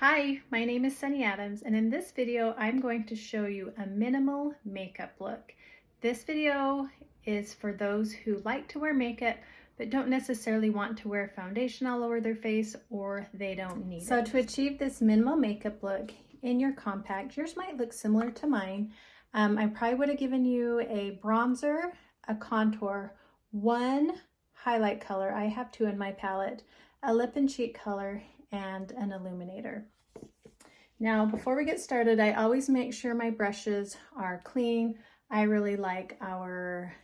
Hi, my name is Sunny Adams, and in this video I'm going to show you a minimal makeup look. This video is for those who like to wear makeup but don't necessarily want to wear foundation all over their face, or they don't need it. So to achieve this minimal makeup look in your compact, yours might look similar to mine. I probably would have given you a bronzer, a contour, one highlight color, I have two in my palette, a lip and cheek color, and an illuminator. Now, before we get started, I always make sure my brushes are clean. I really like our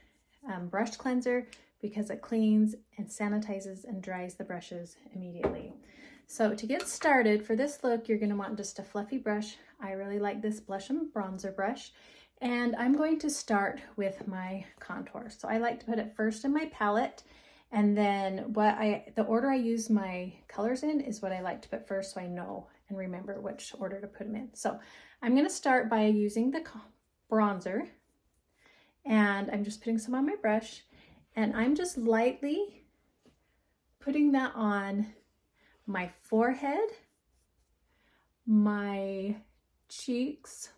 brush cleanser because it cleans and sanitizes and dries the brushes immediately. So to get started, for this look, you're going to want just a fluffy brush. I really like this blush and bronzer brush. And I'm going to start with my contour. So I like to put it first in my palette. And then the order I use my colors in is what I like to put first, so I know and remember which order to put them in. So I'm going to start by using the bronzer, and I'm just putting some on my brush, and I'm just lightly putting that on my forehead, my cheeks,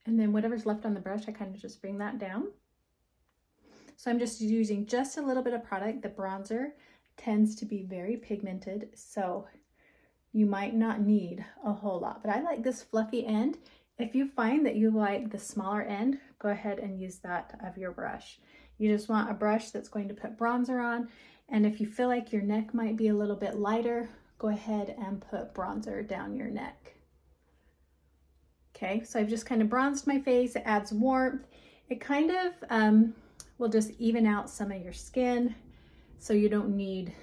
and then whatever's left on the brush, I kind of just bring that down. So I'm just using just a little bit of product. The bronzer tends to be very pigmented, so you might not need a whole lot, but I like this fluffy end. If you find that you like the smaller end, go ahead and use that of your brush. You just want a brush that's going to put bronzer on, and if you feel like your neck might be a little bit lighter, go ahead and put bronzer down your neck. Okay, so I've just kind of bronzed my face. It adds warmth. It kind of will just even out some of your skin, so you don't need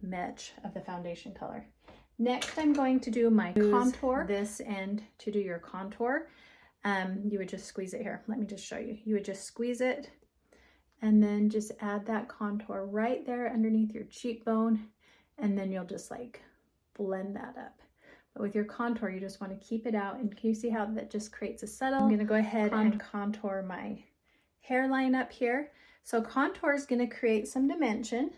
much of the foundation color. Next, I'm going to do my contour. This end to do your contour. You would just squeeze it here. Let me just show you. You would just squeeze it and then just add that contour right there underneath your cheekbone, and then you'll just like blend that up. But with your contour, you just want to keep it out, and can you see how that just creates a subtle? I'm going to go ahead and contour my hairline up here. So contour is going to create some dimension.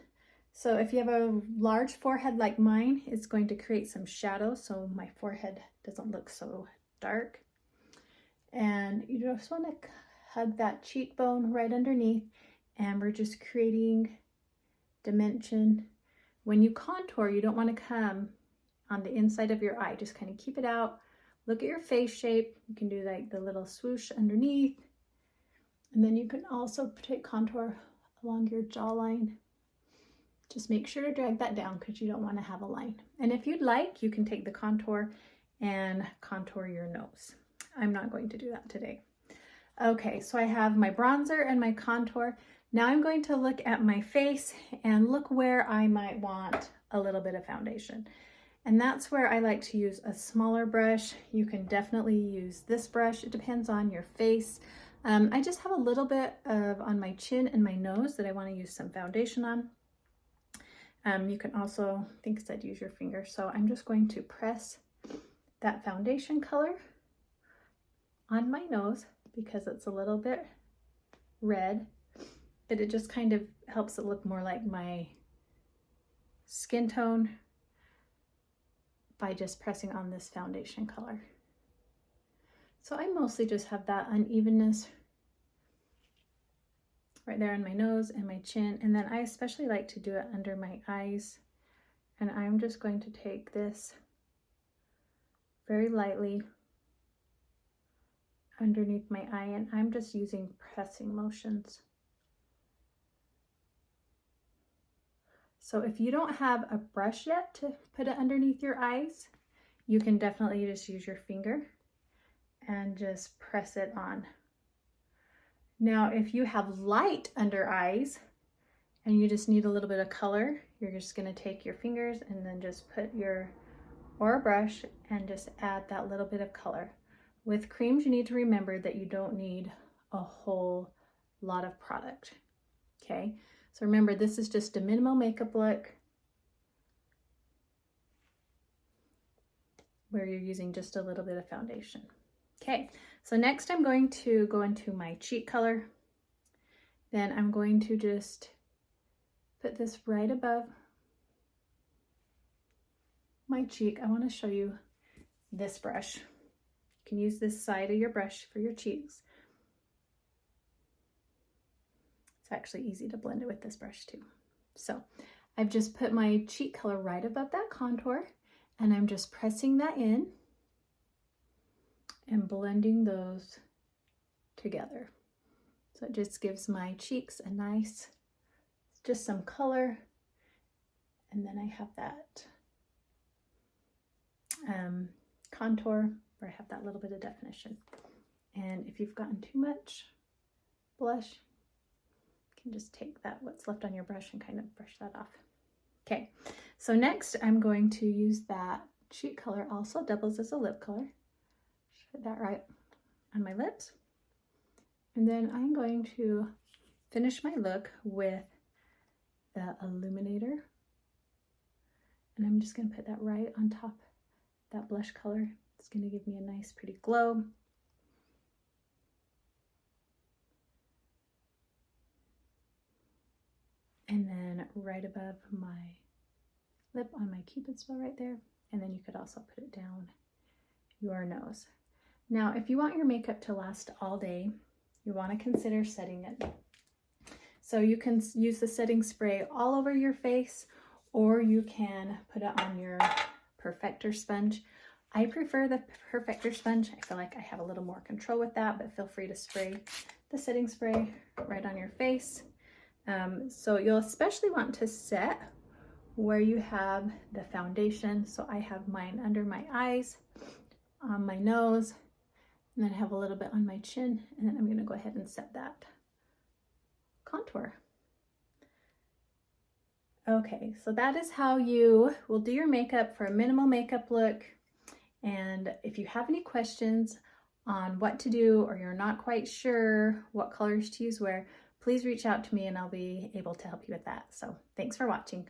So if you have a large forehead like mine, it's going to create some shadow so my forehead doesn't look so dark. And you just want to hug that cheekbone right underneath, and we're just creating dimension. When you contour, you don't want to come on the inside of your eye. Just kind of keep it out. Look at your face shape. You can do like the little swoosh underneath. And then you can also take contour along your jawline. Just make sure to drag that down because you don't want to have a line. And if you'd like, you can take the contour and contour your nose. I'm not going to do that today. Okay, so I have my bronzer and my contour. Now I'm going to look at my face and look where I might want a little bit of foundation. And that's where I like to use a smaller brush. You can definitely use this brush. It depends on your face. I just have a little bit on my chin and my nose that I want to use some foundation on. You can also, I think it said use your finger. So I'm just going to press that foundation color on my nose because it's a little bit red, but it just kind of helps it look more like my skin tone by just pressing on this foundation color. So I mostly just have that unevenness right there on my nose and my chin, and then I especially like to do it under my eyes. And I'm just going to take this very lightly underneath my eye, and I'm just using pressing motions. So if you don't have a brush yet to put it underneath your eyes, you can definitely just use your finger and just press it on. Now, if you have light under eyes and you just need a little bit of color, you're just going to take your fingers and then just put or a brush and just add that little bit of color. With creams, you need to remember that you don't need a whole lot of product. Okay, so remember, this is just a minimal makeup look where you're using just a little bit of foundation. Okay, so next I'm going to go into my cheek color. Then I'm going to just put this right above my cheek. I want to show you this brush. You can use this side of your brush for your cheeks. It's actually easy to blend it with this brush too. So I've just put my cheek color right above that contour, and I'm just pressing that in and blending those together. So it just gives my cheeks a nice, just some color. And then I have that contour where I have that little bit of definition. And if you've gotten too much blush, you can just take that, what's left on your brush, and kind of brush that off. Okay, so next I'm going to use that cheek color, also doubles as a lip color. Put that right on my lips. And then I'm going to finish my look with the illuminator. And I'm just going to put that right on top, that blush color. It's going to give me a nice pretty glow. And then right above my lip on my Cupid's bow right there. And then you could also put it down your nose. Now, if you want your makeup to last all day, you want to consider setting it. So you can use the setting spray all over your face, or you can put it on your perfector sponge. I prefer the perfector sponge. I feel like I have a little more control with that, but feel free to spray the setting spray right on your face. So you'll especially want to set where you have the foundation. So I have mine under my eyes, on my nose, and then I have a little bit on my chin, and then I'm going to go ahead and set that contour. Okay, so that is how you will do your makeup for a minimal makeup look. And if you have any questions on what to do, or you're not quite sure what colors to use where, please reach out to me and I'll be able to help you with that. So thanks for watching.